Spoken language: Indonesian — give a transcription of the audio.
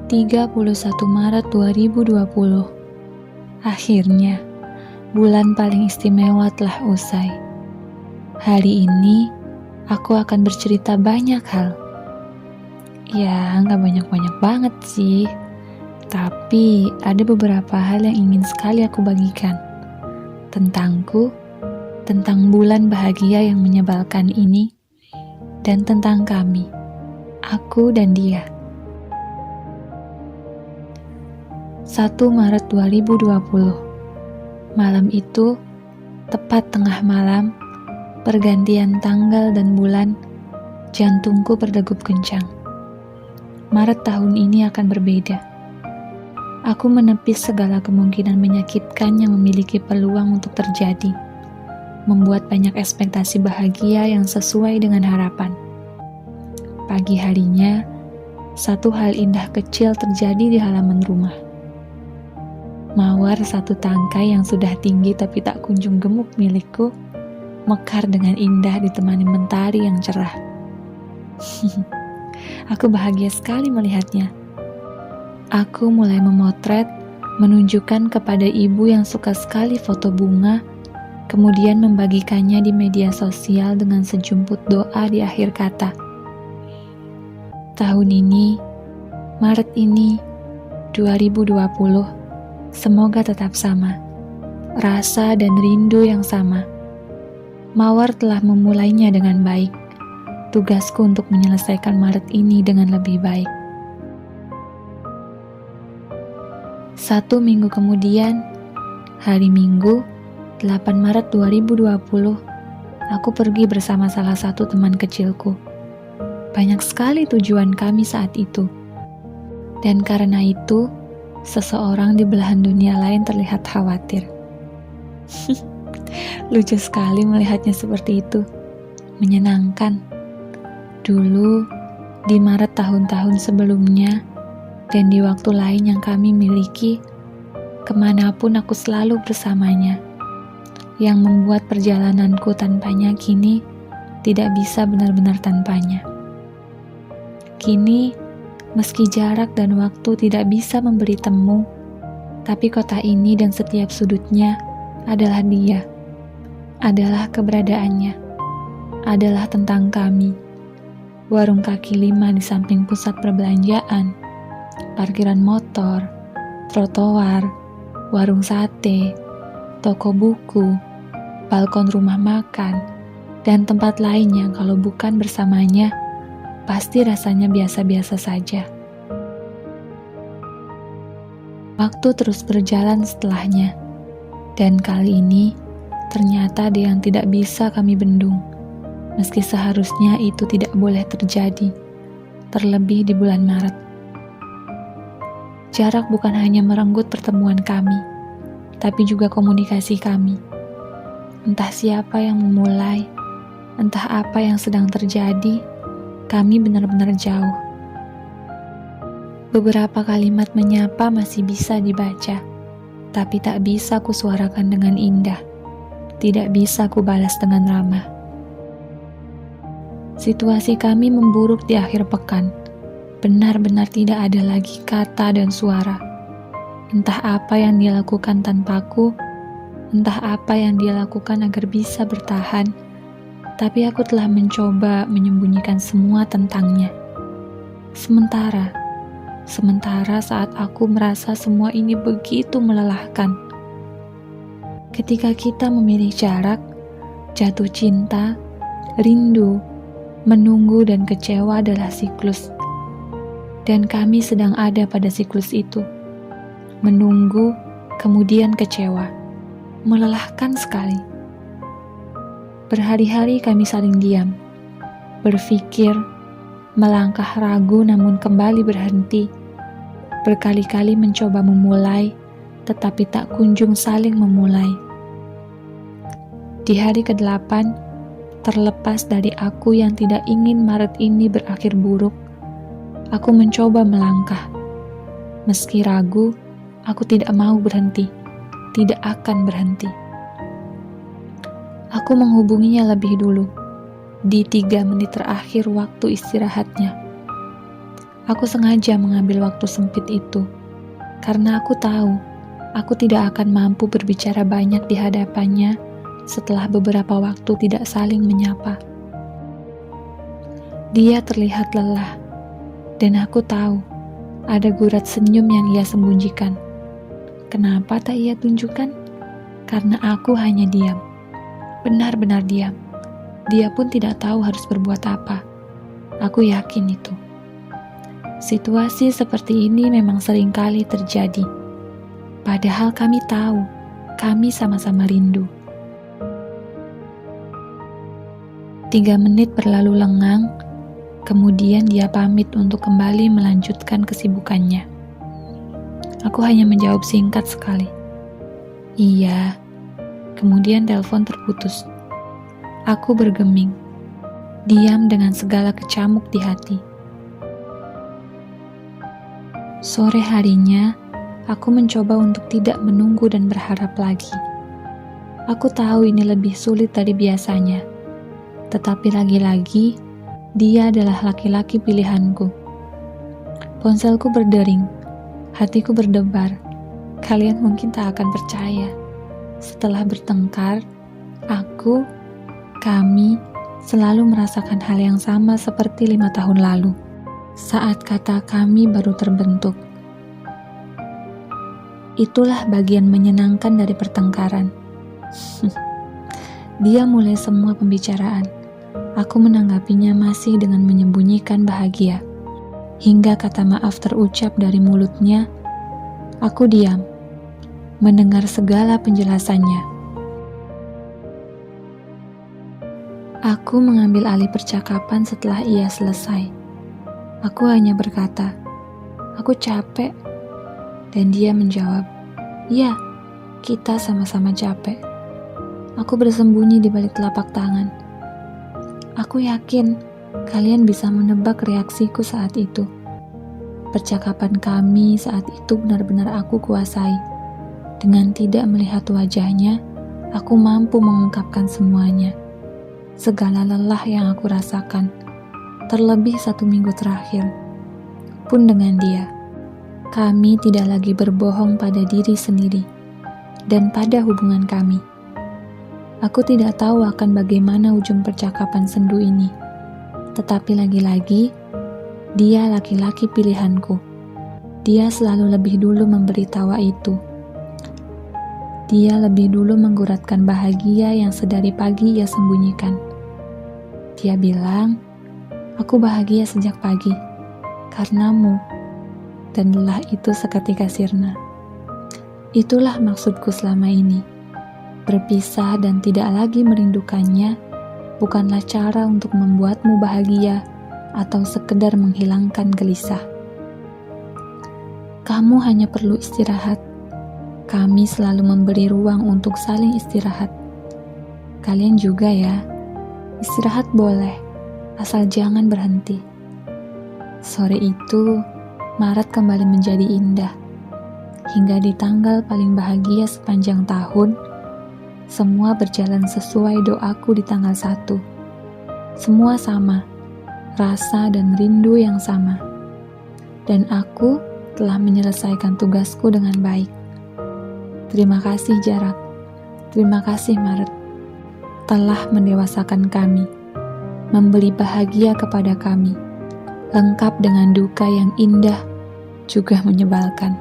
31 Maret 2020. Akhirnya, bulan paling istimewa telah usai. Hari ini, aku akan bercerita banyak hal. Ya, nggak banyak-banyak banget sih. Tapi, ada beberapa hal yang ingin sekali aku bagikan. Tentangku, tentang bulan bahagia yang menyebalkan ini, dan tentang kami, aku dan dia. 1 Maret 2020. Malam itu, tepat tengah malam, pergantian tanggal dan bulan, jantungku berdegup kencang. Maret tahun ini akan berbeda. Aku menepis segala kemungkinan menyakitkan yang memiliki peluang untuk terjadi, membuat banyak ekspektasi bahagia yang sesuai dengan harapan. Pagi harinya, satu hal indah kecil terjadi di halaman rumah. Mawar satu tangkai yang sudah tinggi tapi tak kunjung gemuk milikku, mekar dengan indah ditemani mentari yang cerah. Aku bahagia sekali melihatnya. Aku mulai memotret, menunjukkan kepada ibu yang suka sekali foto bunga, kemudian membagikannya di media sosial dengan sejumput doa di akhir kata. Tahun ini, Maret ini, 2020, semoga tetap sama. Rasa dan rindu yang sama. Mawar telah memulainya dengan baik. Tugasku untuk menyelesaikan Maret ini dengan lebih baik. 1 minggu kemudian, hari Minggu, 8 Maret 2020, aku pergi bersama salah satu teman kecilku. Banyak sekali tujuan kami saat itu. Dan karena itu, seseorang di belahan dunia lain terlihat khawatir. Lucu sekali melihatnya seperti itu. Menyenangkan. Dulu, di Maret tahun-tahun sebelumnya, dan di waktu lain yang kami miliki, kemanapun aku selalu bersamanya. Yang membuat perjalananku tanpanya kini tidak bisa benar-benar tanpanya. Kini, meski jarak dan waktu tidak bisa memberi temu, tapi kota ini dan setiap sudutnya adalah dia, adalah keberadaannya, adalah tentang kami. Warung kaki lima di samping pusat perbelanjaan, parkiran motor, trotoar, warung sate, toko buku, balkon rumah makan, dan tempat lain yang kalau bukan bersamanya, pasti rasanya biasa-biasa saja. Waktu terus berjalan setelahnya, dan kali ini ternyata ada yang tidak bisa kami bendung, meski seharusnya itu tidak boleh terjadi, terlebih di bulan Maret. Jarak bukan hanya merenggut pertemuan kami, tapi juga komunikasi kami. Entah siapa yang memulai, entah apa yang sedang terjadi, kami benar-benar jauh. Beberapa kalimat menyapa masih bisa dibaca, tapi tak bisa kusuarakan dengan indah. Tidak bisa kubalas dengan ramah. Situasi kami memburuk di akhir pekan. Benar-benar tidak ada lagi kata dan suara. Entah apa yang dia lakukan tanpaku, entah apa yang dia lakukan agar bisa bertahan, tapi aku telah mencoba menyembunyikan semua tentangnya. Sementara saat aku merasa semua ini begitu melelahkan. Ketika kita memilih jarak, jatuh cinta, rindu, menunggu dan kecewa adalah siklus. Dan kami sedang ada pada siklus itu. Menunggu, kemudian kecewa. Melelahkan sekali. Berhari-hari kami saling diam. Berpikir, melangkah ragu namun kembali berhenti. Berkali-kali mencoba memulai, tetapi tak kunjung saling memulai. Di hari ke-8, terlepas dari aku yang tidak ingin Maret ini berakhir buruk, aku mencoba melangkah. Meski ragu, aku tidak mau berhenti, tidak akan berhenti. Aku menghubunginya lebih dulu, di 3 menit terakhir waktu istirahatnya. Aku sengaja mengambil waktu sempit itu, karena aku tahu aku tidak akan mampu berbicara banyak di hadapannya setelah beberapa waktu tidak saling menyapa. Dia terlihat lelah, dan aku tahu ada gurat senyum yang ia sembunyikan. Kenapa tak ia tunjukkan? Karena aku hanya diam. Benar-benar diam. Dia pun tidak tahu harus berbuat apa. Aku yakin itu. Situasi seperti ini memang seringkali terjadi. Padahal kami tahu, kami sama-sama rindu. 3 menit berlalu lengang, kemudian dia pamit untuk kembali melanjutkan kesibukannya. Aku hanya menjawab singkat sekali. Iya. Kemudian telepon terputus. Aku bergeming, diam dengan segala kecamuk di hati. Sore harinya, aku mencoba untuk tidak menunggu dan berharap lagi. Aku tahu ini lebih sulit dari biasanya, tetapi lagi-lagi, dia adalah laki-laki pilihanku. Ponselku berdering, hatiku berdebar. Kalian mungkin tak akan percaya. Setelah bertengkar, kami selalu merasakan hal yang sama seperti 5 tahun lalu, saat kata kami baru terbentuk. Itulah bagian menyenangkan dari pertengkaran. Dia mulai semua pembicaraan. Aku menanggapinya masih dengan menyembunyikan bahagia. Hingga kata maaf terucap dari mulutnya, aku diam, mendengar segala penjelasannya. Aku mengambil alih percakapan setelah ia selesai. Aku hanya berkata, aku capek. Dan dia menjawab, ya, kita sama-sama capek. Aku bersembunyi di balik telapak tangan. Aku yakin kalian bisa menebak reaksiku saat itu. Percakapan kami saat itu benar-benar aku kuasai. Dengan tidak melihat wajahnya, aku mampu mengungkapkan semuanya. Segala lelah yang aku rasakan, terlebih 1 minggu terakhir, pun dengan dia. Kami tidak lagi berbohong pada diri sendiri dan pada hubungan kami. Aku tidak tahu akan bagaimana ujung percakapan sendu ini, tetapi lagi-lagi, dia laki-laki pilihanku. Dia selalu lebih dulu memberi tawa itu. Dia lebih dulu mengguratkan bahagia yang sedari pagi ia sembunyikan. Dia bilang, aku bahagia sejak pagi, karenamu, dan lelah itu seketika sirna. Itulah maksudku selama ini. Berpisah dan tidak lagi merindukannya bukanlah cara untuk membuatmu bahagia atau sekedar menghilangkan gelisah. Kamu hanya perlu istirahat. Kami selalu memberi ruang untuk saling istirahat. Kalian juga ya. Istirahat boleh, asal jangan berhenti. Sore itu, Maret kembali menjadi indah. Hingga di tanggal paling bahagia sepanjang tahun, semua berjalan sesuai doaku di tanggal 1. Semua sama, rasa dan rindu yang sama. Dan aku telah menyelesaikan tugasku dengan baik. Terima kasih jarak. Terima kasih Maret. Telah mendewasakan kami, memberi bahagia kepada kami, lengkap dengan duka yang indah juga menyebalkan.